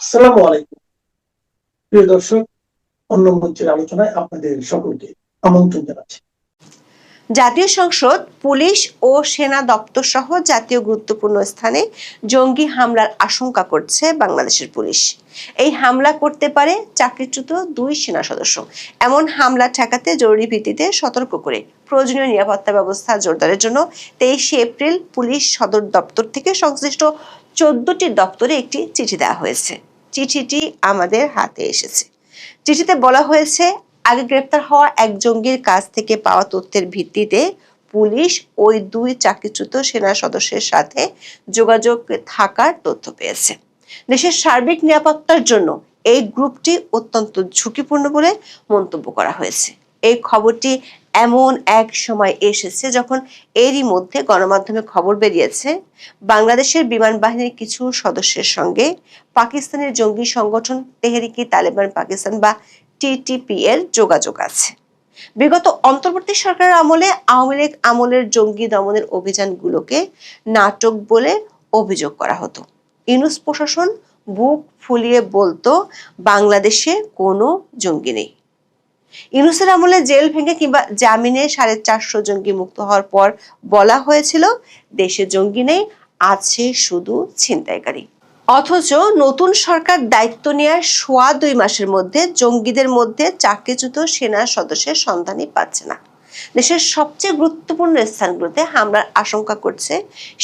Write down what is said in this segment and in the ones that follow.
আসসালামু আলাইকুম প্রিয় দর্শক, অন্য মঞ্চের আলোচনায় আপনাদের সকলকে আমন্ত্রণ জানাচ্ছি। জাতীয় সংসদ, পুলিশ ও সেনা দপ্তর সহ জাতীয় গুরুত্বপূর্ণ স্থানে জঙ্গি হামলার আশঙ্কা করছে বাংলাদেশের পুলিশ। এই হামলা করতে পারে চাকরিচ্যুত 2 সেনা সদস্য। এমন হামলা ঠেকাতে জরুরি ভিত্তিতে সতর্ক করে প্রয়োজনীয় নিরাপত্তা ব্যবস্থা জোরদারের জন্য 23 এপ্রিল পুলিশ সদর দপ্তর থেকে সংশ্লিষ্ট 14টি দপ্তরে একটি চিঠি দেওয়া হয়েছে। চিঠিটি আমাদের হাতে এসেছে। চিঠিতে বলা হয়েছে, আগে গ্রেপ্তার হওয়া এক জঙ্গির কাছ থেকে পাওয়া তথ্যের ভিত্তিতে পুলিশ ওই 2 চাকরিচ্যুত সেনা সদস্যের সাথে যোগাযোগ থাকার তথ্য পেয়েছে। দেশের সার্বিক নিরাপত্তার জন্য এই গ্রুপটি অত্যন্ত ঝুঁকিপূর্ণ বলে মন্তব্য করা হয়েছে। এই খবরটি এমন এক সময় এসেছে যখন এরই মধ্যে গণমাধ্যমে খবর বেরিয়েছে বাংলাদেশের বিমান বাহিনীর কিছু সদস্যের সঙ্গে পাকিস্তানের জঙ্গি সংগঠন তেহরিকি তালেবান পাকিস্তান বা টিটিপি এর যোগাযোগ আছে। বিগত অন্তর্বর্তী সরকারের আমলে আওয়ামী লীগ আমলের জঙ্গি দমনের অভিযানগুলোকে নাটক বলে অভিযোগ করা হতো। ইউনূস প্রশাসন বুক ফুলিয়ে বলতো বাংলাদেশে কোনো জঙ্গি নেই। ইউনূসের আমলে জেল ভেঙে কিংবা জামিনে 450 জঙ্গি মুক্ত হওয়ার পর বলা হয়েছিল দেশে জঙ্গি নেই, আছে শুধু ছিনতাইকারী। অথচ নতুন সরকার দায়িত্ব নেওয়ার 2.5 মাসের মধ্যে জঙ্গিদের মধ্যে চাকরিচ্যুত সেনা সদস্যের সন্ধানই পাচ্ছে না। দেশের সবচেয়ে গুরুত্বপূর্ণ স্থানগুলোতে হামলার আশঙ্কা করছে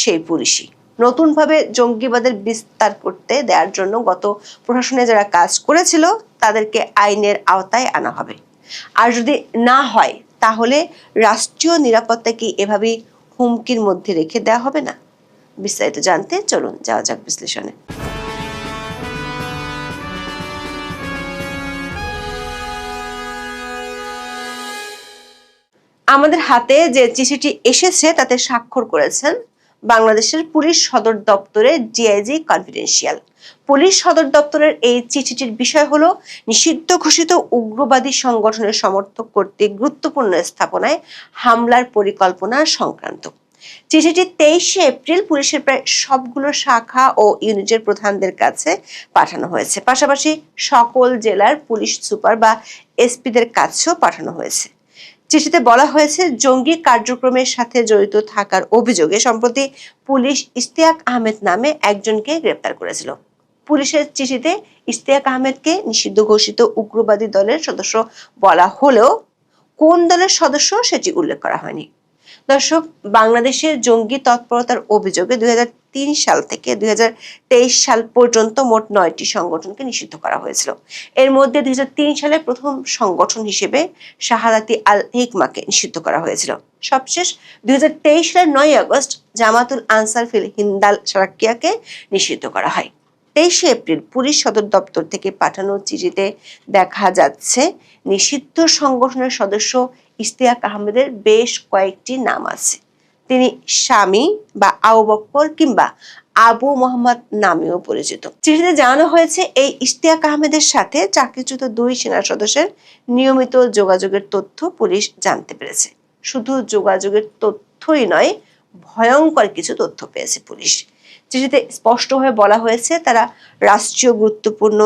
সেই পুলিশই। নতুনভাবে জঙ্গিবাদের বিস্তার করতে দেওয়ার জন্য গত প্রশাসনে যারা কাজ করেছিল তাদেরকে আইনের আওতায় আনা হবে। আর যদি না হয় তাহলে রাষ্ট্রীয় নিরাপত্তা কি এভাবেই হুমকির মধ্যে রেখে দেওয়া হবে না? বিস্তারিত জানতে চলুন যাওয়া যাক বিশ্লেষণে। আমাদের হাতে যে চিঠিটি এসেছে তাতে স্বাক্ষর করেছেন বাংলাদেশের পুলিশ সদর দপ্তরের ডিআইজি কনফিডেন্সিয়াল। পুলিশ সদর দপ্তরের এই চিঠিটির বিষয় হলো নিষিদ্ধ ঘোষিত উগ্রবাদী সংগঠনের সমর্থক কর্তৃক গুরুত্বপূর্ণ স্থাপনায় হামলার পরিকল্পনা সংক্রান্ত। চিঠিটি 23 এপ্রিল পুলিশের প্রায় সবগুলো শাখা ও ইউনিটের প্রধানদের কাছে পাঠানো হয়েছে। পাশাপাশি সকল জেলার পুলিশ সুপার বা এসপিদের কাছেও পাঠানো হয়েছে। চিঠিতে বলা হয়েছে, জঙ্গি কার্যক্রমের সাথে জড়িত থাকার অভিযোগে সম্প্রতি পুলিশ ইশতিয়াক আহমেদ নামে একজনকে গ্রেপ্তার করেছিল। পুলিশের চিঠিতে ইশতিয়াক আহমেদকে নিষিদ্ধ ঘোষিত উগ্রবাদী দলের সদস্য বলা হলেও কোন দলের সদস্য সেটি উল্লেখ করা হয়নি। দর্শক, বাংলাদেশের জঙ্গি তৎপরতার অভিযোগে 2003 সাল থেকে 2023 সাল পর্যন্ত মোট 9টি সংগঠনকে নিষিদ্ধ করা হয়েছিল। এর মধ্যে 2003 সালে প্রথম সংগঠন হিসেবে শাহাদাতি আল হিকমাকে নিষিদ্ধ করা হয়েছিল। সবশেষ 2023 সালের 9 আগস্ট জামাতুল আনসার ফিল হিন্দাল সারাকিয়াকে নিষিদ্ধ করা হয়। 23 এপ্রিল পুলিশ সদর দপ্তর থেকে পাঠানো চিঠিতে দেখা যাচ্ছে নিষিদ্ধ সংগঠনের সদস্য ইশতিয়াক আহমেদের বেশ কয়েকটি নাম আছে। তিনি স্বামী বা আবু বকর কিংবা আবু মোহাম্মদ নামেও পরিচিত। চিঠিতে জানানো হয়েছে, এই ইশতিয়াক আহমেদের সাথে চাকরিচ্যুত 2 সেনা সদস্যের নিয়মিত যোগাযোগের তথ্য পুলিশ জানতে পেরেছে। শুধু যোগাযোগের তথ্যই নয়, ভয়ঙ্কর কিছু তথ্য পেয়েছে পুলিশ। চিঠিতে স্পষ্টভাবে বলা হয়েছে তারা রাষ্ট্রীয় গুরুত্বপূর্ণ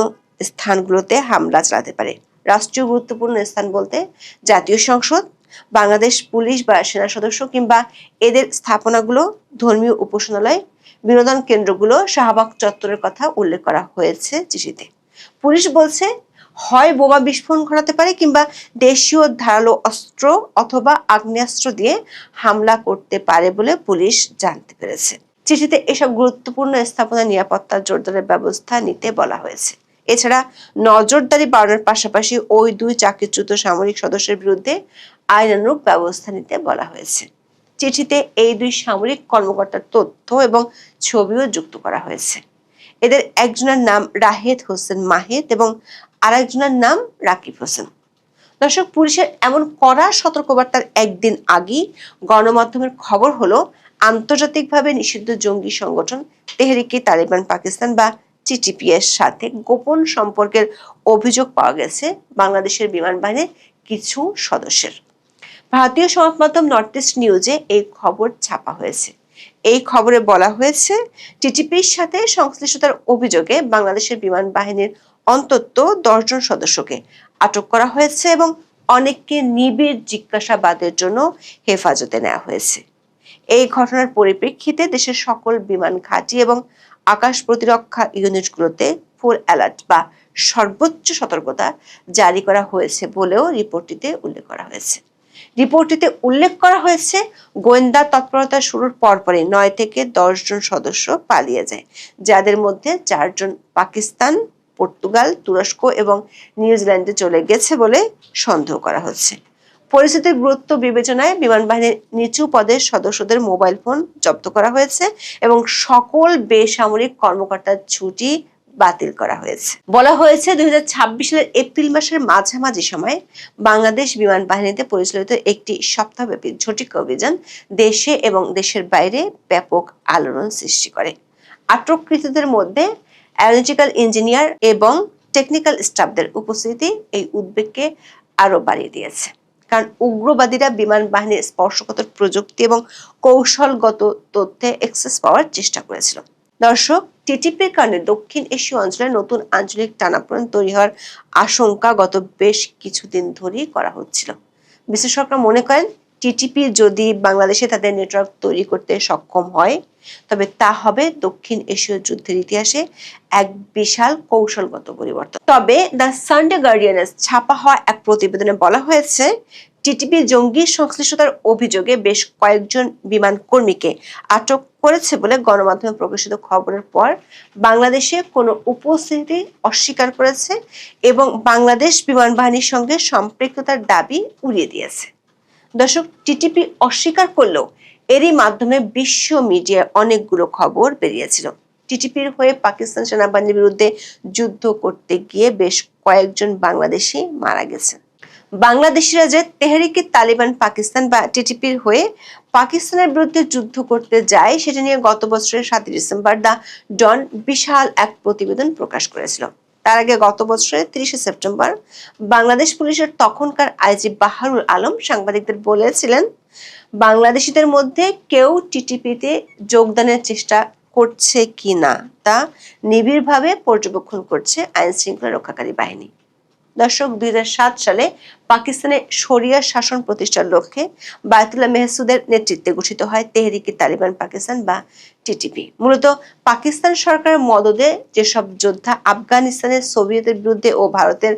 স্থানগুলোতে হামলা চালাতে পারে। রাষ্ট্রীয় গুরুত্বপূর্ণ স্থান বলতে জাতীয় সংসদ, বাংলাদেশ পুলিশ বা সেনা সদস্য কিংবা এদের স্থাপনাগুলো, ধর্মীয় উপাসনালয়, বিনোদন কেন্দ্রগুলো, শাহবাগ চত্বরের কথা উল্লেখ করা হয়েছে চিঠিতে। পুলিশ বলছে হয় বোমা বিস্ফোরণ ঘটাতে পারে কিংবা দেশীয় ধারালো অস্ত্র অথবা আগ্নেয়াস্ত্র দিয়ে হামলা করতে পারে বলে পুলিশ জানতে পেরেছে। চিঠিতে এসব গুরুত্বপূর্ণ স্থাপনা নিরাপত্তা জোরদারের ব্যবস্থা নিতে বলা হয়েছে। এছাড়া নজরদারি বাড়ানোর পাশাপাশি ওই 2 চাকরিচ্যুত সামরিক সদস্যের বিরুদ্ধে আইনানুগ ব্যবস্থা নিতে বলা হয়েছে। চিঠিতে এই 2 সামরিক কর্মকর্তার তথ্য এবং ছবিও যুক্ত করা হয়েছে। এদের একজনের নাম রাহেদ হোসেন মাহিদ এবং আরেকজনের নাম রাকিব হোসেন। দর্শক, পুলিশের এমন কড়া সতর্কবার্তার একদিন আগেই গণমাধ্যমের খবর হলো আন্তর্জাতিকভাবে নিষিদ্ধ জঙ্গি সংগঠন তেহরিকি তালেবান পাকিস্তান বা টিটিপি এর সাথে গোপন সম্পর্কের অভিযোগ পাওয়া গেছে বাংলাদেশের বিমান বাহিনীর কিছু সদস্যের। ভারতীয় সংবাদ মাধ্যম নর্থ ইস্ট নিউজে এই খবর ছাপা হয়েছে। এই খবরে বলা হয়েছে, টিটিপির সাথে সংশ্লিষ্টতার অভিযোগে বাংলাদেশের বিমান বাহিনীর অন্তত 10 জন সদস্যকে আটক করা হয়েছে এবং অনেককে নিবিড় জিজ্ঞাসাবাদের জন্য হেফাজতে নেওয়া হয়েছে। এই ঘটনার পরিপ্রেক্ষিতে দেশের সকল বিমান ঘাঁটি এবং আকাশ প্রতিরক্ষা ইউনিটগুলোতে ফুল অ্যালার্ট বা সর্বোচ্চ সতর্কতা জারি করা হয়েছে বলেও রিপোর্টটিতে উল্লেখ করা হয়েছে। রিপোর্টটিতে উল্লেখ করা হয়েছে, গোয়েন্দা তৎপরতা শুরুর পরপরই 9 থেকে 10 জন সদস্য পালিয়ে যায়, যাদের মধ্যে 4 জন পাকিস্তান, পর্তুগাল, তুরস্ক এবং নিউজিল্যান্ডে চলে গেছে বলে সন্দেহ করা হচ্ছে। পরিস্থিতির গুরুত্ব বিবেচনায় বিমান বাহিনীর নিচু পদের সদস্যদের মোবাইল ফোন জব্দ করা হয়েছে এবং সকল বেসামরিক কর্মকর্তার ছুটি বাতিল করা হয়েছে। বলা হয়েছে 2026 সালের এপ্রিল মাসের মাঝামাঝি সময়ে বাংলাদেশ বিমান বাহিনীতে পরিচালিত একটি সপ্তাহব্যাপী ঝটিকা অভিযান দেশে এবং দেশের বাইরে ব্যাপক আলোড়ন সৃষ্টি করে। আটককৃতদের মধ্যে অ্যারোনটিক্যাল ইঞ্জিনিয়ার এবং টেকনিক্যাল স্টাফদের উপস্থিতি এই উদ্বেগকে আরো বাড়িয়ে দিয়েছে, কারণ উগ্রবাদীরা বিমান বাহিনীর স্পর্শকাতর প্রযুক্তি এবং কৌশলগত তথ্যে অ্যাক্সেস পাওয়ার চেষ্টা করেছিল। দর্শক, টিটিপির কারণে দক্ষিণ এশীয় অঞ্চলে নতুন আঞ্চলিক টানাপোড়েন তৈরি হওয়ার আশঙ্কা গত বেশ কিছুদিন ধরেই করা হচ্ছিল। বিশ্লেষকরা মনে করেন, টিটিপি যদি বাংলাদেশে তাদের নেটওয়ার্ক তৈরি করতে সক্ষম হয়, তবে তা হবে দক্ষিণ এশীয় যুদ্ধের ইতিহাসে এক বিশাল কৌশলগত পরিবর্তন। তবে দ্য সানডে গার্ডিয়ানে ছাপা হওয়া এক প্রতিবেদনে বলা হয়েছে, টিটিপি জঙ্গি সংশ্লিষ্টতার অভিযোগে বেশ কয়েকজন বিমান কর্মীকে আটক করেছে বলে গণমাধ্যমে প্রকাশিত খবরের পর বাংলাদেশে কোনো উপস্থিতি অস্বীকার করেছে এবং বাংলাদেশ বিমান বাহিনীর সঙ্গে সম্পৃক্ততার দাবি উড়িয়ে দিয়েছে। দর্শক, টিটিপি অস্বীকার করলেও এরই মাধ্যমে বিশ্ব মিডিয়ায় অনেকগুলো খবর বেরিয়েছিল। টিটিপির হয়ে পাকিস্তান সেনাবাহিনীর বিরুদ্ধে যুদ্ধ করতে গিয়ে বেশ কয়েকজন বাংলাদেশি মারা গেছে। বাংলাদেশিরা যে তেহরিকে তালিবান পাকিস্তান বা টিটিপির হয়ে পাকিস্তানের বিরুদ্ধে যুদ্ধ করতে যায়, সেটা নিয়ে গত বছরের 7 ডিসেম্বর দ্য ডন বিশাল এক প্রতিবেদন প্রকাশ করেছিল। তার আগে গত বছরের 30 সেপ্টেম্বর বাংলাদেশ পুলিশের তখনকার আইজি বাহারুল আলম সাংবাদিকদের বলেছিলেন, বাংলাদেশিদের মধ্যে কেউ টিটিপিতে যোগদানের চেষ্টা করছে কিনা তা নিবিড়ভাবে পর্যবেক্ষণ করছে আইন শৃঙ্খলা রক্ষাকারী বাহিনী। দর্শক, 2007 সালে পাকিস্তানে শরিয়া শাসন প্রতিষ্ঠার লক্ষ্যে বায়তুল্লাহ মেহসুদের নেতৃত্বে গঠিত হয় তেহরিকে তালিবান পাকিস্তান বা টিটিপি। মূলত পাকিস্তান সরকারের মদদে যেসব যোদ্ধা আফগানিস্তানের সোভিয়েতের বিরুদ্ধে ও ভারতের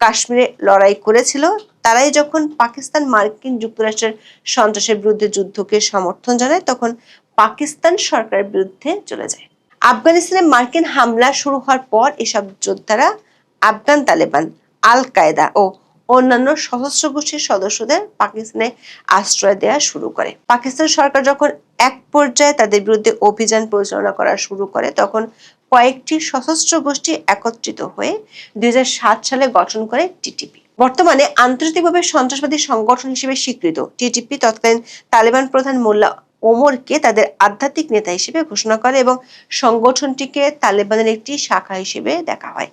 কাশ্মীরে লড়াই করেছিল, তারাই যখন পাকিস্তান মার্কিন যুক্তরাষ্ট্রের সন্ত্রাসের বিরুদ্ধে যুদ্ধকে সমর্থন জানায়, তখন পাকিস্তান সরকারের বিরুদ্ধে চলে যায়। আফগানিস্তানে মার্কিন হামলা শুরু হওয়ার পর এসব যোদ্ধারা আফগান তালেবান, আল কায়দা ও অন্যান্য সশস্ত্র গোষ্ঠীর সদস্যদের পাকিস্তানে আশ্রয় দেওয়া শুরু করে। পাকিস্তান সরকার যখন এক পর্যায়ে তাদের বিরুদ্ধে অভিযান পরিচালনা করা শুরু করে, তখন কয়েকটি সশস্ত্র গোষ্ঠী একত্রিত হয়ে 2007 সালে গঠন করে টিটিপি। বর্তমানে আন্তর্জাতিকভাবে সন্ত্রাসবাদী সংগঠন হিসেবে স্বীকৃত টিটিপি তৎকালীন তালেবান প্রধান মোল্লা ওমরকে তাদের আধ্যাত্মিক নেতা হিসেবে ঘোষণা করে এবং সংগঠনটিকে তালেবানের একটি শাখা হিসেবে দেখা হয়।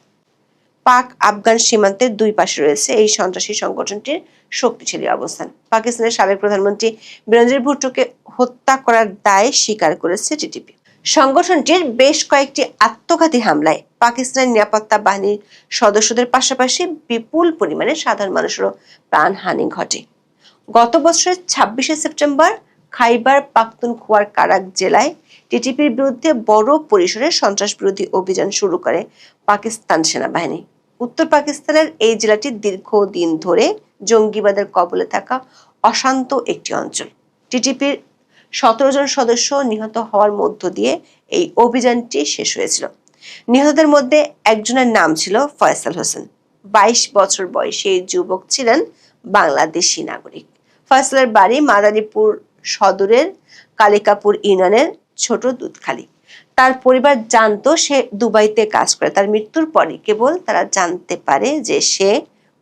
পাক আফগান সীমান্তের দুই পাশে রয়েছে এই সন্ত্রাসী সংগঠনটির শক্তিশালী অবস্থান। পাকিস্তানের সাবেক প্রধানমন্ত্রী বেনজির ভুট্টোকে হত্যা করার দায় স্বীকার করেছে টিটিপি। সংগঠনটির বেশ কয়েকটি আত্মঘাতী হামলায় পাকিস্তানের নিরাপত্তা বাহিনীর সদস্যদের পাশাপাশি বিপুল পরিমাণে সাধারণ মানুষেরও প্রাণহানি ঘটে। গত বছরের 26 সেপ্টেম্বর খাইবার পাখতুনখোয়ার কারাক জেলায় টিটিপির বিরুদ্ধে বড় পরিসরে সন্ত্রাস বিরোধী অভিযান শুরু করে পাকিস্তান সেনাবাহিনী। উত্তর পাকিস্তানের এই জেলাটি দীর্ঘদিন ধরে জঙ্গিবাদের কবলে থাকা অশান্ত একটি অঞ্চল। টিটিপির 17 জন সদস্য নিহত হওয়ার মধ্য দিয়ে এই অভিযানটি শেষ হয়েছিল। নিহতদের মধ্যে একজনের নাম ছিল ফয়সাল হোসেন। 22 বছর বয়সী এই যুবক ছিলেন বাংলাদেশি নাগরিক। ফয়সালের বাড়ি মাদারীপুর সদরের কালিকাপুর ইউনিয়নের ছোট দুধখালি। তার পরিবার জানতো সে দুবাইতে কাজ করে। তার মৃত্যুর পরই কেবল তারা জানতে পারে যে সে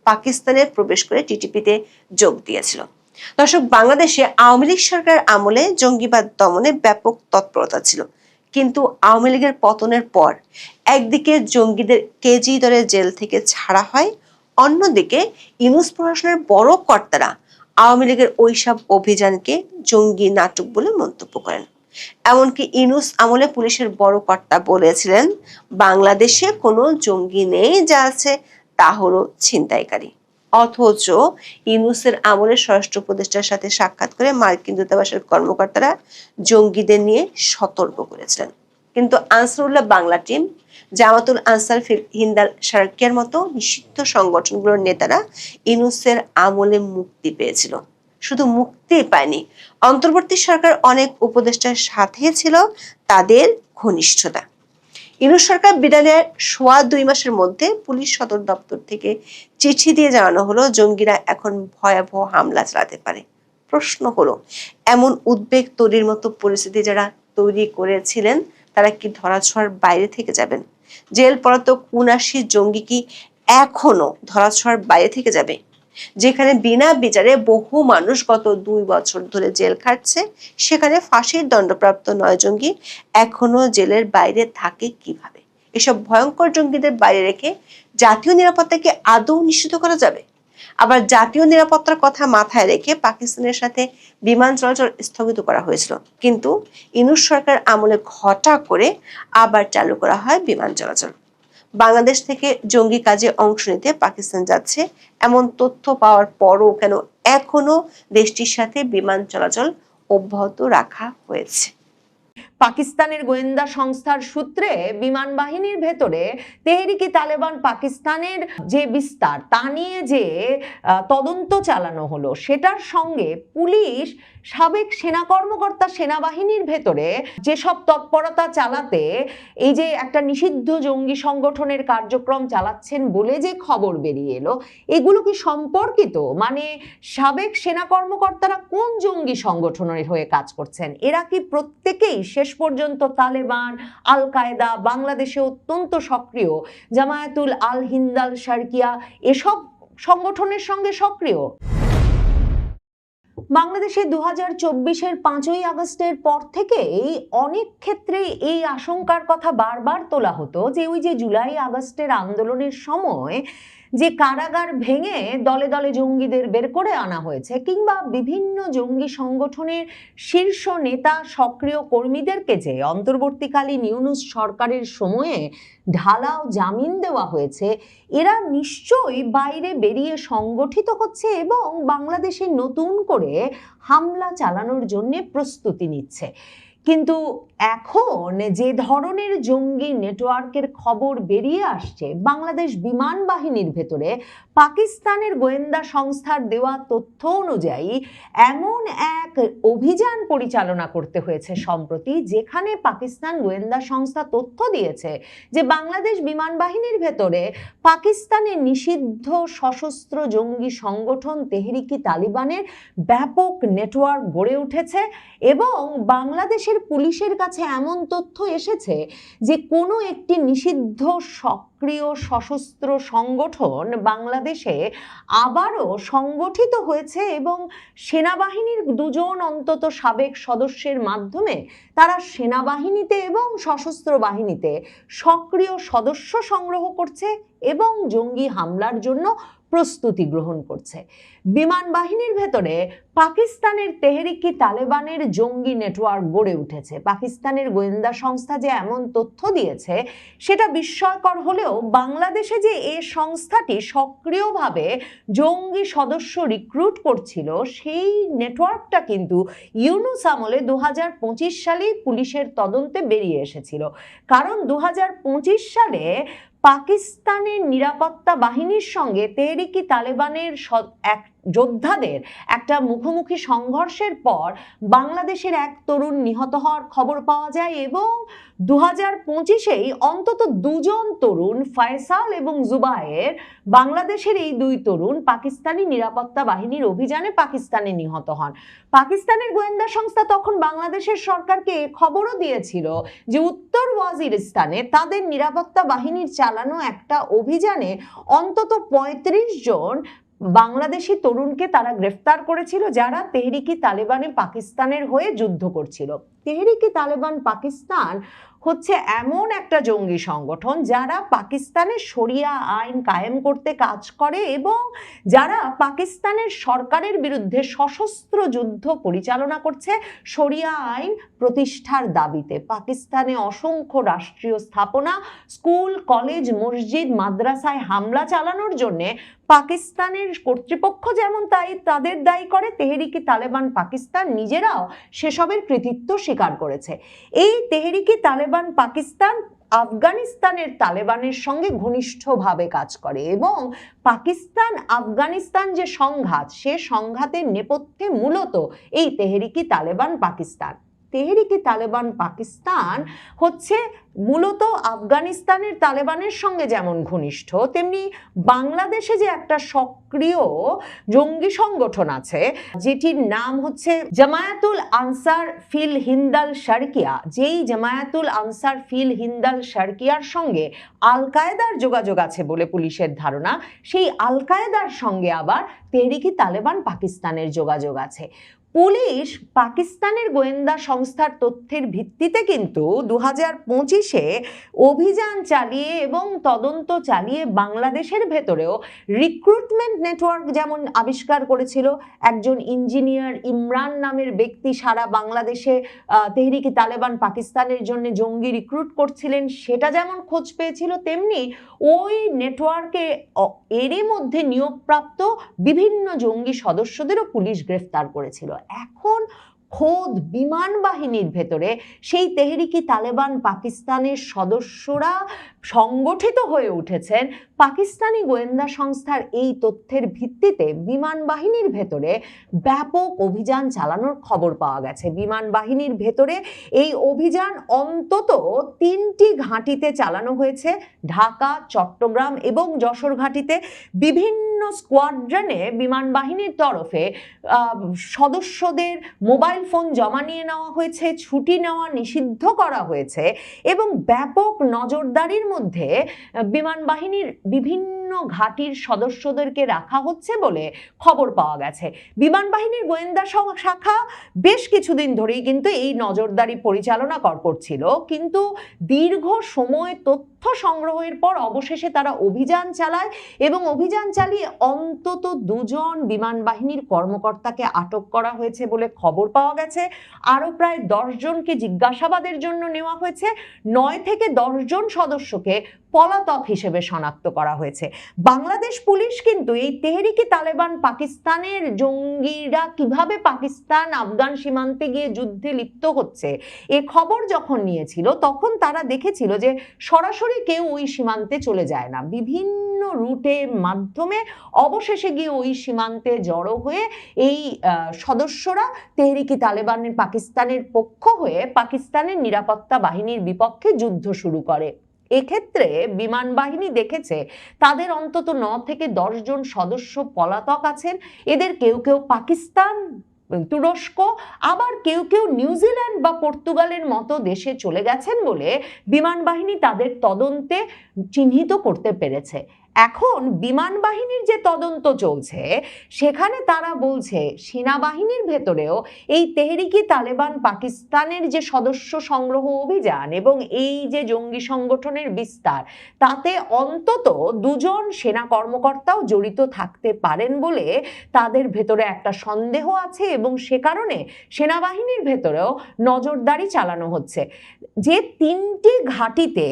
পাকিস্তানে প্রবেশ করে টিটিপিতে যোগ দিয়েছিল। দর্শক, বাংলাদেশে আওয়ামী লীগ সরকার আমলে জঙ্গিবাদ দমনে ব্যাপক তৎপরতা ছিল, কিন্তু আওয়ামী লীগের পতনের পর একদিকে জঙ্গিদের কেজি দরে জেল থেকে ছাড়া হয়, অন্যদিকে ইউনূস প্রশাসনের বড় কর্তারা আওয়ামী লীগের ওইসব অভিযানকে জঙ্গি নাটক বলে মন্তব্য করেন। এমনকি ইউনূস আমলে পুলিশের বড় কর্তা বলেছিলেন, বাংলাদেশে কোনো জঙ্গি নেই, যা আছে তা হলো ছিনতাইকারী। অথচ ইউনূসের আমলে স্বরাষ্ট্র উপদেষ্টার সাথে সাক্ষাৎ করে মার্কিন দূতাবাসের কর্মকর্তারা জঙ্গিদের নিয়ে সতর্ক করেছিলেন। কিন্তু আনসারুল্লাহ বাংলা টিম, জামাতুল আনসার হিন্দাল সার্কিয়ার মতো নিষিদ্ধ সংগঠনগুলোর নেতারা ইউনূসের আমলে মুক্তি পেয়েছিল। শুধু মুক্তি পায়নি, অন্তর্বর্তী সরকার অনেক উপদেষ্টার সাথে ছিল তাদের ঘনিষ্ঠতা। ইউনূস সরকার বিদায়ের 2.5 মাসের মধ্যে পুলিশ সদর দপ্তর থেকে চিঠি দিয়ে জানানো হলো জঙ্গিরা এখন ভয়াবহ হামলা চালাতে পারে। প্রশ্ন হলো, এমন উদ্বেগ তৈরির মতো পরিস্থিতি যারা তৈরি করেছিলেন তারা কি ধরাছোঁয়ার বাইরে থেকে যাবেন? জেল পলাতক 79 জঙ্গি কি এখনো ধরাছোঁয়ার বাইরে থেকে যাবে? যেখানে বিনা বিচারে বহু মানুষ গত 2 বছর ধরে জেল খাটছে, সেখানে ফাঁসির দণ্ডপ্রাপ্ত 9 জঙ্গি এখনো জেলের বাইরে থাকে কিভাবে? এসব ভয়ঙ্কর জঙ্গিদের বাইরে রেখে জাতীয় নিরাপত্তাকে আদৌ নিশ্চিত করা যাবে? আবার জাতীয় নিরাপত্তার কথা মাথায় রেখে পাকিস্তানের সাথে বিমান চলাচল স্থগিত করা হয়েছিল, কিন্তু ইউনূস সরকার আমলে ঘটা করে আবার চালু করা হয় বিমান চলাচল। বাংলাদেশ থেকে জঙ্গি কাজে অংশ নিতে পাকিস্তান যাচ্ছে এমন তথ্য পাওয়ার পরও কেন এখনো দেশটির সাথে বিমান চলাচল অব্যাহত রাখা হয়েছে? পাকিস্তানের গোয়েন্দা সংস্থার সূত্রে বিমান বাহিনীর ভেতরে তেহরিকি তালেবান পাকিস্তানের যে বিস্তার তা নিয়ে যে তদন্ত চালানো হলো, সেটার সঙ্গে পুলিশ সাবেক সেনা কর্মকর্তা সেনাবাহিনীর ভেতরে যেসব তৎপরতা চালাতে এই যে একটা নিষিদ্ধ জঙ্গি সংগঠনের কার্যক্রম চালাচ্ছেন বলে যে খবর বেরিয়ে এলো, এগুলো কি সম্পর্কিত? মানে সাবেক সেনা কর্মকর্তারা কোন জঙ্গি সংগঠনের হয়ে কাজ করছেন? এরা কি প্রত্যেকেই শেষ পর্যন্ত তালেবান, আল কায়দা, বাংলাদেশে অত্যন্ত সক্রিয় জামায়াতুল আল হিন্দাল সার্কিয়া এসব সংগঠনের সঙ্গে সক্রিয়? বাংলাদেশে 2024-এর 5ই আগস্টের পর থেকেই অনেক ক্ষেত্রে এই আশঙ্কার কথা বারবার তোলা হতো যে ওই যে জুলাই আগস্টের আন্দোলনের সময় যে কারাগার ভেঙে দলে দলে জঙ্গিদের বের করে আনা হয়েছে, কিংবা বিভিন্ন জঙ্গি সংগঠনের শীর্ষ নেতা সক্রিয় কর্মীদেরকে যে অন্তর্বর্তীকালীন ইউনূস সরকারের সময়ে ঢালাও জামিন দেওয়া হয়েছে, এরা নিশ্চয়ই বাইরে বেরিয়ে সংগঠিত হচ্ছে এবং বাংলাদেশে নতুন করে হামলা চালানোর জন্য প্রস্তুতি নিচ্ছে। কিন্তু এখন যে ধরনের জঙ্গি নেটওয়ার্কের খবর বেরিয়ে আসছে, বাংলাদেশ বিমান বাহিনীর ভেতরে পাকিস্তানের গোয়েন্দা সংস্থার দেওয়া তথ্য অনুযায়ী এমন এক অভিযান পরিচালনা করতে হয়েছে সম্প্রতি, যেখানে পাকিস্তান গোয়েন্দা সংস্থা তথ্য দিয়েছে যে বাংলাদেশ বিমান বাহিনীর ভেতরে পাকিস্তানের নিষিদ্ধ সশস্ত্র জঙ্গি সংগঠন তেহরিকি তালিবানের ব্যাপক নেটওয়ার্ক গড়ে উঠেছে এবং বাংলাদেশের পুলিশের কাছে এমন তথ্য এসেছে যে কোনো একটি নিষিদ্ধ সক্রিয় সশস্ত্র সংগঠন বাংলাদেশে আবারও সংগঠিত হয়েছে এবং সেনাবাহিনীর 2 জন অন্তত সাবেক সদস্যের মাধ্যমে তারা সেনাবাহিনীতে এবং সশস্ত্র বাহিনীতে সক্রিয় সদস্য সংগ্রহ করছে এবং জঙ্গি হামলার জন্য প্রস্তুতি গ্রহণ করছে। বিমান বাহিনীর ভেতরে পাকিস্তানের তেহরিকি তালেবানের জঙ্গি নেটওয়ার্ক গড়ে উঠেছে। পাকিস্তানের গোয়েন্দা সংস্থা যে এমন তথ্য দিয়েছে সেটা বিস্ময়কর হলেও বাংলাদেশে যে এই সংস্থাটি সক্রিয়ভাবে জঙ্গি সদস্য রিক্রুট করছিল, সেই নেটওয়ার্কটা কিন্তু ইউনূস আমলে 2025 সালেই পুলিশের তদন্তে বেরিয়ে এসেছিল। কারণ 2025 সালে পাকিস্তানের নিরাপত্তা বাহিনীর সঙ্গে তেহরিকি তালেবানের এক যোদ্ধাদের একটা মুখোমুখি সংঘর্ষের পর বাংলাদেশের এক তরুণ নিহত হওয়ার খবর পাওয়া যায় এবং 2025-এই অন্তত 2 জন তরুণ ফয়সাল এবং জুবায়ের, বাংলাদেশের এই 2 তরুণ পাকিস্তানি নিরাপত্তা বাহিনীর অভিযানে পাকিস্তানে নিহত হন। পাকিস্তানের গোয়েন্দা সংস্থা তখন বাংলাদেশের সরকারকে খবরও দিয়েছিল যে উত্তর ওয়াজিরিস্তানে তাদের নিরাপত্তা বাহিনীর চালানো একটা অভিযানে অন্তত 35 জন বাংলাদেশি তরুণকে তারা গ্রেফতার করেছিল যারা তেহরিকি তালেবানে পাকিস্তানের হয়ে যুদ্ধ করছিল। তেহরিকে তালেবান পাকিস্তান হচ্ছে এমন একটা জঙ্গি সংগঠন যারা পাকিস্তানের শরিয়া আইন কায়েম করতে কাজ করে এবং যারা পাকিস্তানের সরকারের বিরুদ্ধে সশস্ত্র যুদ্ধ পরিচালনা করছে শরিয়া আইন প্রতিষ্ঠার দাবিতে। পাকিস্তানে অসংখ্য রাষ্ট্রীয় স্থাপনা, স্কুল, কলেজ, মসজিদ, মাদ্রাসায় হামলা চালানোর জন্যে পাকিস্তানের কর্তৃপক্ষ যেমন তাদের দায়ী করে, তেহরিকে তালেবান পাকিস্তান নিজেরাও সেসবের কৃতিত্ব স্বীকার করেছে। এই তেহরিকে তালেবান পাকিস্তান আফগানিস্তানের তালেবানের সঙ্গে ঘনিষ্ঠভাবে কাজ করে এবং পাকিস্তান আফগানিস্তান যে সংঘাত, সে সংঘাতের নেপথ্যে মূলত এই তেহরিকে তালেবান পাকিস্তান। তেহরিকে তালেবান পাকিস্তান হচ্ছে মূলত আফগানিস্তানের তালেবানের সঙ্গে যেমন ঘনিষ্ঠ, তেমনি বাংলাদেশে যে একটা সক্রিয় জঙ্গি সংগঠন আছে যেটির নাম হচ্ছে জামায়াতুল আনসার ফিল হিন্দাল শারকিয়া, যেই জামায়াতুল আনসার ফিল হিন্দাল শারকিয়ার সঙ্গে আল কায়েদার যোগাযোগ আছে বলে পুলিশের ধারণা, সেই আল কায়েদার সঙ্গে আবার তেহরিকে তালেবান পাকিস্তানের যোগাযোগ আছে। পুলিশ পাকিস্তানের গোয়েন্দা সংস্থার তথ্যের ভিত্তিতে কিন্তু 2025-এ অভিযান চালিয়ে এবং তদন্ত চালিয়ে বাংলাদেশের ভেতরেও রিক্রুটমেন্ট নেটওয়ার্ক যেমন আবিষ্কার করেছিল। একজন ইঞ্জিনিয়ার ইমরান নামের ব্যক্তি সারা বাংলাদেশে তেহরিকে তালেবান পাকিস্তানের জন্য জঙ্গি রিক্রুট করছিলেন, সেটা যেমন খোঁজ পেয়েছিল, তেমনি ওই নেটওয়ার্কে এরই মধ্যে নিয়োগপ্রাপ্ত বিভিন্ন জঙ্গি সদস্যদেরও পুলিশ গ্রেফতার করেছিল। এখন খোদ বিমান বাহিনীর ভেতরে সেই তেহরিকে তালেবান পাকিস্তানের সদস্যরা সংগঠিত হয়ে উঠেছেন। পাকিস্তানি গোয়েন্দা সংস্থার এই তথ্যের ভিত্তিতে বিমান বাহিনীর ভেতরে ব্যাপক অভিযান চালানোর খবর পাওয়া গেছে। বিমান বাহিনীর ভেতরে এই অভিযান অন্তত 3টি ঘাঁটিতে চালানো হয়েছে, ঢাকা, চট্টগ্রাম এবং যশোর ঘাঁটিতে। বিভিন্ন স্কোয়াড্রনে বিমান বাহিনীর তরফে সদস্যদের মোবাইল ফোন জমা নিয়ে নেওয়া হয়েছে, ছুটি নেওয়া নিষিদ্ধ করা হয়েছে এবং ব্যাপক নজরদারির মধ্যে বিমান বাহিনীর বিভিন্ন ঘাঁটির সদস্যদেরকে রাখা হচ্ছে বলে খবর পাওয়া গেছে। বিমান বাহিনীর গোয়েন্দা শাখা বেশ কিছুদিন ধরেই কিন্তু এই নজরদারি পরিচালনা করছিল, কিন্তু দীর্ঘ সময় তথ্য সংগ্রহের পর অবশেষে তারা অভিযান চালায় এবং অভিযান চালিয়ে অন্তত 2 জন বিমান বাহিনীর কর্মকর্তাকে আটক করা হয়েছে বলে খবর পাওয়া গেছে। আরো প্রায় 10 জনকে জিজ্ঞাসাবাদের জন্য নেওয়া হয়েছে। 9 থেকে 10 জন সদস্যকে পলাতক হিসেবে শনাক্ত করা হয়েছে। বাংলাদেশ পুলিশ কিন্তু এই তেহরিকে তালেবান পাকিস্তানের জঙ্গিরা কিভাবে পাকিস্তান আফগান সীমান্তে গিয়ে যুদ্ধে লিপ্ত হচ্ছে এ খবর যখন নিয়েছিল, তখন তারা দেখেছিল যে সরাসরি কেউ ওই সীমান্তে চলে যায় না, বিভিন্ন রুটের মাধ্যমে অবশেষে গিয়ে ওই সীমান্তে জড়ো হয়ে এই সদস্যরা তেহরিকে তালেবানের পাকিস্তানের পক্ষ হয়ে পাকিস্তানের নিরাপত্তা বাহিনীর বিপক্ষে যুদ্ধ শুরু করে। এক্ষেত্রে বিমান বাহিনী দেখেছে তাদের অন্তত 9 থেকে 10 জন সদস্য পলাতক আছেন। এদের কেউ কেউ পাকিস্তান, তুরস্ক, আবার কেউ কেউ নিউজিল্যান্ড বা পর্তুগালের মতো দেশে চলে গেছেন বলে বিমান বাহিনী তাদের তদন্তে চিহ্নিত করতে পেরেছে। এখন বিমান বাহিনীর যে তদন্ত চলছে সেখানে তারা বলছে সেনাবাহিনীর ভেতরেও এই তেহরিকে তালেবান পাকিস্তানের যে সদস্য সংগ্রহ অভিযান এবং এই যে জঙ্গি সংগঠনের বিস্তার, তাতে অন্তত 2 জন সেনা কর্মকর্তাও জড়িত থাকতে পারেন বলে তাদের ভেতরে একটা সন্দেহ আছে এবং সে কারণে সেনাবাহিনীর ভেতরেও নজরদারি চালানো হচ্ছে। যে 3টি ঘাঁটিতে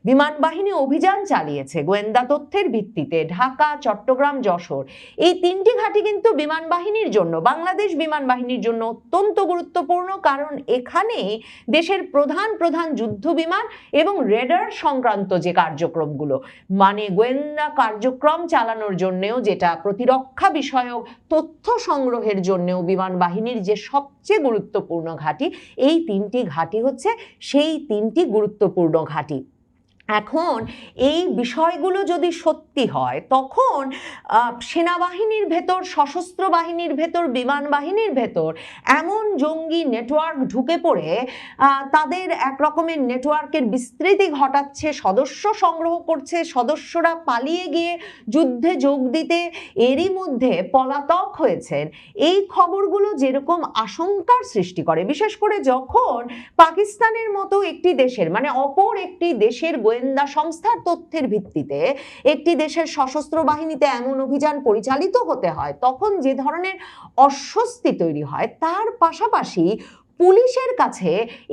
বিমান বাহিনী অভিযান চালিয়েছে গোয়েন্দা তথ্যের ভিত্তিতে, ঢাকা, চট্টগ্রাম, যশোর, এই 3টি ঘাঁটি কিন্তু বিমান বাহিনীর জন্য, বাংলাদেশ বিমান বাহিনীর জন্য অত্যন্ত গুরুত্বপূর্ণ, কারণ এখানেই দেশের প্রধান প্রধান যুদ্ধ বিমান এবং রেডার সংক্রান্ত যে কার্যক্রমগুলো, মানে গোয়েন্দা কার্যক্রম চালানোর জন্যেও, যেটা প্রতিরক্ষা বিষয়ক তথ্য সংগ্রহের জন্যেও বিমান বাহিনীর যে সবচেয়ে গুরুত্বপূর্ণ ঘাঁটি, এই 3টি ঘাঁটি হচ্ছে সেই 3টি গুরুত্বপূর্ণ ঘাঁটি। এখন এই বিষয়গুলো যদি সত্যি সমাপ্তি হয় তখন সেনাবাহিনীর ভেতর, সশস্ত্র বাহিনীর ভেতর, বিমান বাহিনীর ভেতর এমন জঙ্গি নেটওয়ার্ক ঢুকে পড়ে তাদের এক রকমের নেটওয়ার্কের বিস্তৃতি ঘটাচ্ছে, সদস্য সংগ্রহ করছে, সদস্যরা পালিয়ে গিয়ে যুদ্ধে যোগ দিতে এরই মধ্যে পলাতক হয়েছেন। এই খবরগুলো যেরকম আশঙ্কার সৃষ্টি করে, বিশেষ করে যখন পাকিস্তানের মতো একটি দেশের, মানে অপর একটি দেশের গোয়েন্দা সংস্থার তথ্যের ভিত্তিতে একটি দেশের সশস্ত্র বাহিনীতে এমন অভিযান পরিচালিত হতে হয়, তখন যে ধরনের অস্বস্তি তৈরি হয়, তার পাশাপাশি পুলিশের কাছে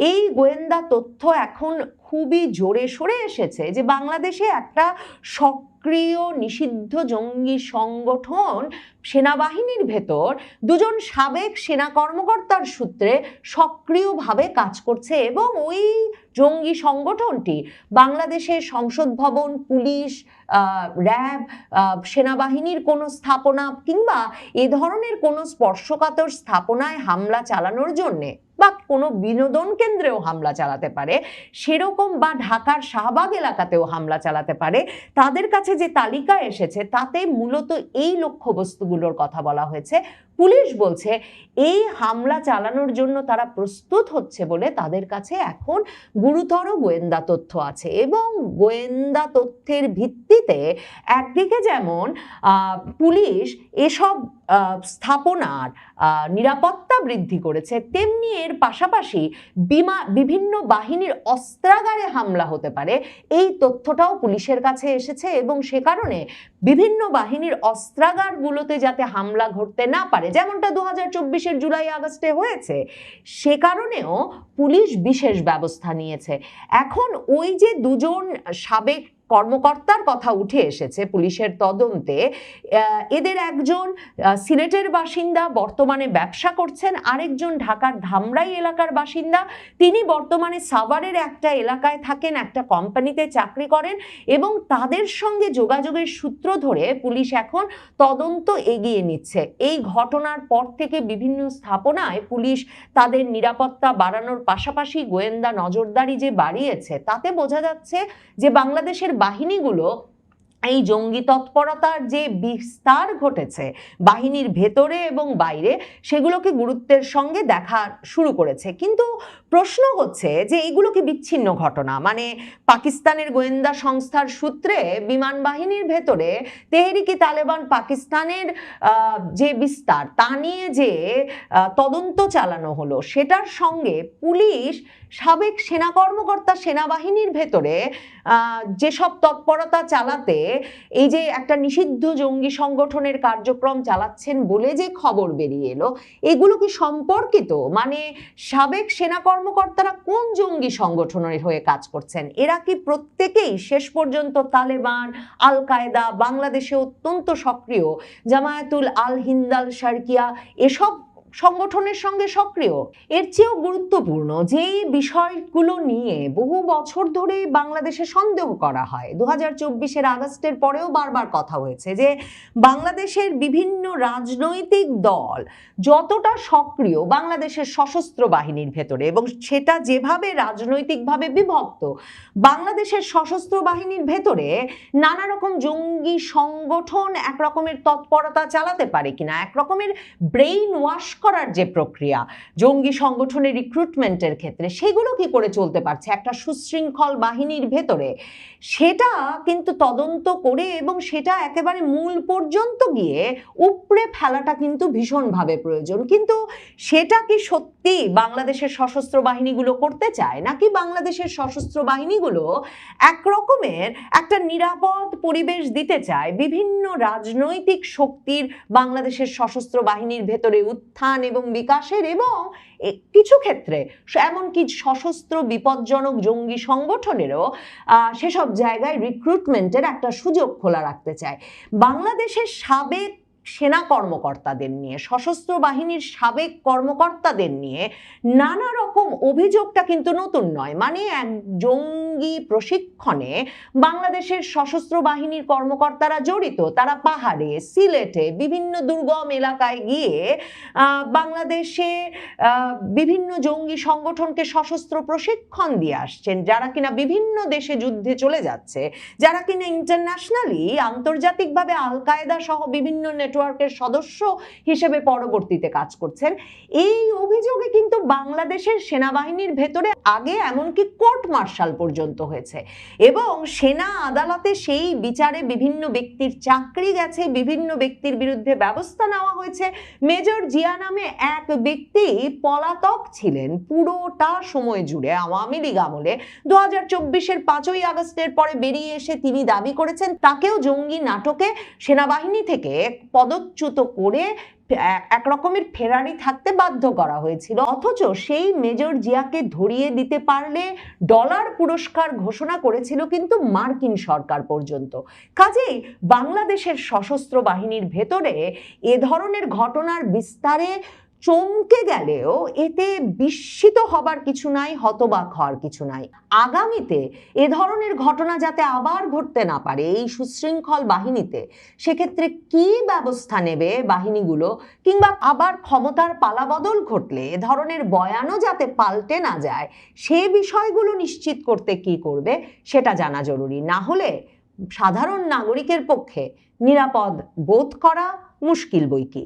এই গোয়েন্দা তথ্য এখন খুবই জোরে সরে এসেছে যে বাংলাদেশে একটা সক্রিয় নিষিদ্ধ জঙ্গি সংগঠন সেনাবাহিনীর ভেতর দুজন সাবেক সেনা কর্মকর্তার সূত্রে সক্রিয়ভাবে কাজ করছে, এবং ওই জঙ্গি সংগঠনটি বাংলাদেশের সংসদ ভবন, পুলিশ, র্যাব, সেনাবাহিনীর কোনো স্থাপনা কিংবা এ ধরনের কোনো স্পর্শকাতর স্থাপনায় হামলা চালানোর জন্যে বা কোনো বিনোদন কেন্দ্রেও হামলা চালাতে পারে সেরকম, বা ঢাকার শাহবাগ এলাকাতেও হামলা চালাতে পারে, তাদের কাছে যে তালিকা এসেছে তাতে মূলত এই লক্ষ্যবস্তুগুলোর কথা বলা হয়েছে। পুলিশ বলছে এই হামলা চালানোর জন্য তারা প্রস্তুত হচ্ছে বলে তাদের কাছে এখন গুরুতর গোয়েন্দা তথ্য আছে, এবং গোয়েন্দা তথ্যের ভিত্তিতে একদিকে যেমন পুলিশ এসব স্থাপনার নিরাপত্তা বৃদ্ধি করেছে, তেমনি এর পাশাপাশি বিভিন্ন বাহিনীর অস্ত্রাগারে হামলা হতে পারে এই তথ্যটাও পুলিশের কাছে এসেছে, এবং সে কারণে বিভিন্ন বাহিনীর অস্ত্রাগারগুলোতে যাতে হামলা ঘটতে না পারে, যেমনটা 2024-এর জুলাই আগস্টে হয়েছে, সে কারণেও পুলিশ বিশেষ ব্যবস্থা নিয়েছে। এখন ওই যে দুজন সাবেক কর্মকর্তার কথা উঠে এসেছে পুলিশের তদন্তে, এদের একজন সিলেটের বাসিন্দা, বর্তমানে ব্যবসা করছেন, আরেকজন ঢাকার ধামরাই এলাকার বাসিন্দা, তিনি বর্তমানে সাভারের একটা এলাকায় থাকেন, একটা কোম্পানিতে চাকরি করেন, এবং তাদের সঙ্গে যোগাযোগের সূত্র ধরে পুলিশ এখন তদন্ত এগিয়ে নিচ্ছে। এই ঘটনার পর থেকে বিভিন্ন স্থাপনায় পুলিশ তাদের নিরাপত্তা বাড়ানোর পাশাপাশি গোয়েন্দা নজরদারি যে বাড়িয়েছে, তাতে বোঝা যাচ্ছে যে বাংলাদেশের বাহিনীগুলো এই জঙ্গি তৎপরতার যে বিস্তার ঘটেছে বাহিনীর ভেতরে এবং বাইরে, সেগুলোকে গুরুত্বের সঙ্গে দেখা শুরু করেছে। কিন্তু প্রশ্ন হচ্ছে যে এগুলো কি বিচ্ছিন্ন ঘটনা, মানে পাকিস্তানের গোয়েন্দা সংস্থার সূত্রে বিমান বাহিনীর ভেতরে তেহরিকে তালেবান পাকিস্তানের যে বিস্তার তা নিয়ে যে তদন্ত চালানো হলো, সেটার সঙ্গে পুলিশ সাবেক সেনা কর্মকর্তা সেনাবাহিনীর ভেতরে যেসব তৎপরতা চালাতে এই যে একটা নিষিদ্ধ জঙ্গি সংগঠনের কার্যক্রম চালাচ্ছেন বলে যে খবর বেরিয়ে এলো, এগুলো কি সম্পর্কিত? মানে সাবেক সেনা কর্মকর্তারা কোন জঙ্গি সংগঠনের হয়ে কাজ করছেন? এরা কি প্রত্যেকেই শেষ পর্যন্ত তালেবান, আল কায়দা, বাংলাদেশে অত্যন্ত সক্রিয় জামায়াতুল আল হিন্দ আল শারকিয়া এসব সংগঠনের সঙ্গে সক্রিয়? এর চেয়েও গুরুত্বপূর্ণ যে বিষয়গুলো নিয়ে বহু বছর ধরে বাংলাদেশে সন্দেহ করা হয়, 2024-এর আগস্টের পরেও বারবার কথা হয়েছে যে বাংলাদেশের বিভিন্ন রাজনৈতিক দল যতটা সক্রিয় বাংলাদেশের সশস্ত্র বাহিনীর ভেতরে, এবং সেটা যেভাবে রাজনৈতিকভাবে বিভক্ত, বাংলাদেশের সশস্ত্র বাহিনীর ভেতরে নানা রকম জঙ্গি সংগঠন এক রকমের তৎপরতা চালাতে পারে কিনা, এক রকমের ব্রেইন ওয়াশ করার যে প্রক্রিয়া জঙ্গি সংগঠনের রিক্রুটমেন্টের ক্ষেত্রে, সেগুলো কি করে চলতে পারছে একটা সুশৃঙ্খল বাহিনীর ভেতরে, সেটা কিন্তু তদন্ত করে এবং সেটা একেবারে মূল পর্যন্ত গিয়ে উপড়ে ফেলাটা কিন্তু ভীষণভাবে প্রয়োজন। কিন্তু সেটা কি সত্যি বাংলাদেশের সশস্ত্র বাহিনীগুলো করতে চায়, নাকি বাংলাদেশের সশস্ত্র বাহিনীগুলো এক রকমের একটা নিরাপদ পরিবেশ দিতে চায় বিভিন্ন রাজনৈতিক শক্তির বাংলাদেশের সশস্ত্র বাহিনীর ভেতরে উত্থান এবং বিকাশের, এবং কিছু ক্ষেত্রে এমনকি সশস্ত্র বিপজ্জনক জঙ্গি সংগঠনেরও সেসব জায়গায় রিক্রুটমেন্টের একটা সুযোগ খোলা রাখতে চায়। বাংলাদেশের সাবেক সেনা কর্মকর্তাদের নিয়ে, সশস্ত্র বাহিনীর সাবেক কর্মকর্তাদের নিয়ে নানা রকম অভিযোগটা কিন্তু নতুন নয়। মানে এক জঙ্গি প্রশিক্ষণে বাংলাদেশের সশস্ত্র বাহিনীর কর্মকর্তারা জড়িত। তারা পাহাড়ে, সিলেটে, বিভিন্ন দুর্গম এলাকায় গিয়ে বাংলাদেশে বিভিন্ন জঙ্গি সংগঠনকে সশস্ত্র প্রশিক্ষণ দিয়ে আসছেন, যারা কিনা বিভিন্ন দেশে যুদ্ধে চলে যাচ্ছে, যারা কিনা ইন্টারন্যাশনালি আন্তর্জাতিকভাবে আল কায়েদা সহ বিভিন্ন নেটওয়ার্কের সদস্য হিসেবে পরবর্তীতে কাজ করছেন। এই অভিযোগে কিন্তু বাংলাদেশের সেনাবাহিনীর ভেতরে আগে এমনকি কোর্ট মার্শাল পর্যন্ত হয়েছে এবং সেনা আদালতে সেই বিচারে বিভিন্ন ব্যক্তির চাকরি গেছে, বিভিন্ন ব্যক্তির বিরুদ্ধে ব্যবস্থা নেওয়া হয়েছে। মেজর জিয়া নামে এক ব্যক্তি পলাতক ছিলেন পুরোটা সময় জুড়ে আওয়ামী লীগ আমলে। 2024-এর 5ই আগস্টের পরে বেরিয়ে এসে তিনি দাবি করেছেন তাকেও জঙ্গি নাটকে সেনাবাহিনী থেকে পদচ্যুত করে এক রকমের ফেরারি থাকতে বাধ্য করা হয়েছিল। অথচ সেই মেজর জিয়াকে ধরিয়ে দিতে পারলে ডলার পুরস্কার ঘোষণা করেছিল কিন্তু মার্কিন সরকার পর্যন্ত। কাজেই বাংলাদেশের সশস্ত্র বাহিনীর ভেতরে এ ধরনের ঘটনার বিস্তারে চমকে গেলেও এতে বিস্মিত হবার কিছু নাই, হতবাক হওয়ার কিছু নাই। আগামীতে এ ধরনের ঘটনা যাতে আবার ঘটতে না পারে এই সুশৃঙ্খল বাহিনীতে, সেক্ষেত্রে কি ব্যবস্থা নেবে বাহিনীগুলো, কিংবা আবার ক্ষমতার পালাবদল ঘটলে এ ধরনের বয়ানও যাতে পাল্টে না যায়, সে বিষয়গুলো নিশ্চিত করতে কি করবে সেটা জানা জরুরি। না হলে সাধারণ নাগরিকের পক্ষে নিরাপদ বোধ করা মুশকিল বৈকি।